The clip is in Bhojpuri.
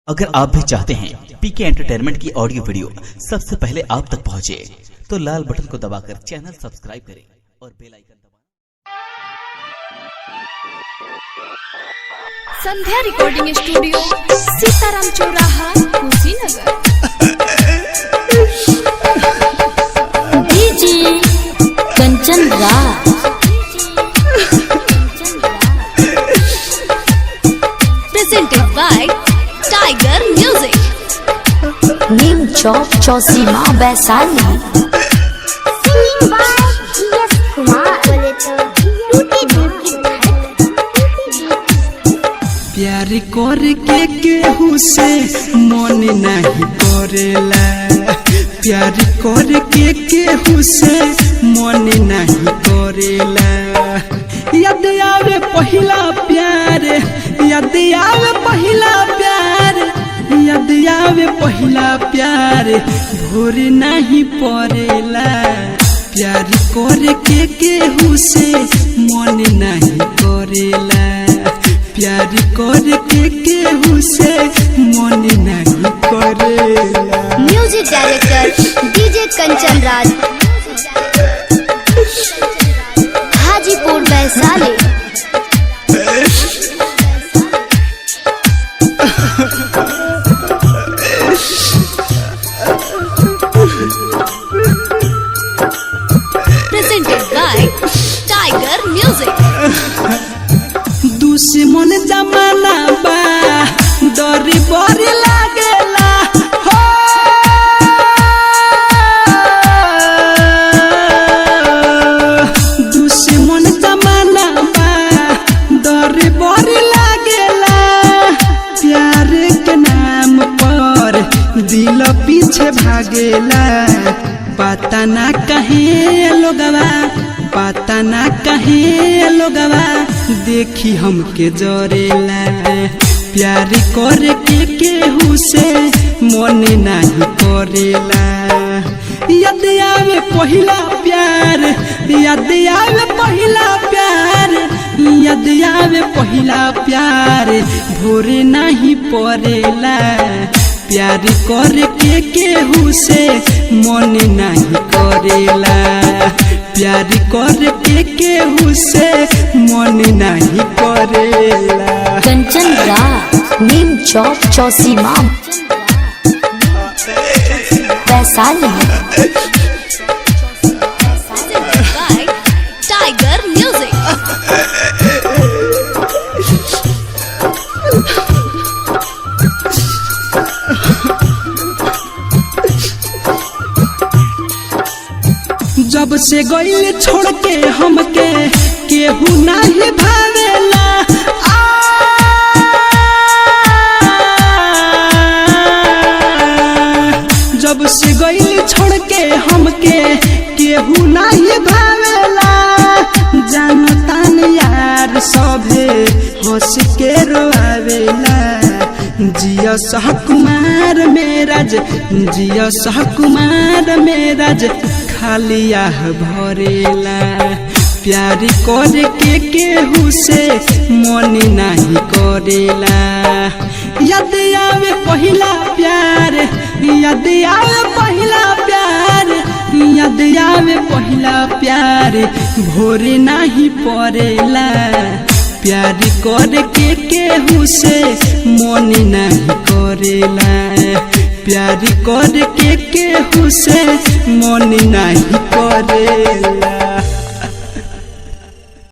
अगर आप भी चाहते हैं पीके एंटरटेनमेंट की ऑडियो वीडियो सबसे पहले आप तक पहुंचे, तो लाल बटन को दबाकर चैनल सब्सक्राइब करें और बेल आइकन दबाएं। संध्या recording studio, Sitaram Chauraha, Kushinagar. DJ Kanchan Raj, presented by Tiger Music. Neem Chowk Chausima Vaishali. प्यार करके केहू से मन नहीं करेला, प्यार करके केहू से मन नहीं करेला। याद आवे पहिला प्यार, याद आवे पहिला प्यार, याद आवे पहिला प्यार, भोर नहीं पड़ेला। प्यार करके केहू से मन नहीं करेला, प्यार करके केहू से मन नहीं करेला। Music director DJ Kanchan Raj, Hajipur Vaishali. Presented by Tiger Music. दुश्मन जमाना बा, डर बड़ी लागेला हो। दुश्मन जमाना बा, डर बड़ी लागेला। प्यार के नाम पर दिल पीछे भागेला। पता ना कहे लोगवा, पता ना कहे लोगवा, देखी हमके जरेला। प्यार करके केहू से मन नहीं करेला। याद आवे पहिला प्यार, याद आवे पहिला प्यार, याद आवे पहिला प्यार, भोर नहीं पड़ेला। प्यार करके केहू से मन नहीं करेला, प्यार करके केहू से मन नहीं करेला। Kanchan Raj, Neem Chowk Chausima Vaishali. Presented by Tiger Music. जब से गइल छोड़ के हमके केहू नहीं भावेला। जब से गइल छोड़ के हमके केहू नहीं भावेला। जानतान यार सभे हंस के रोआवेला। जिया सहकुमार मेराज, जिया सहकुमार मेराज, खाली आह भरेला। प्यार करके केहू से मन नहीं करेला। याद आवे पहिला प्यार, याद आवे पहिला प्यार, याद आवे पहिला प्यार, भोर नहीं पड़ेला। प्यार करके केहू से मन नहीं करेला। प्यार करके केहू से मन नहीं करेला।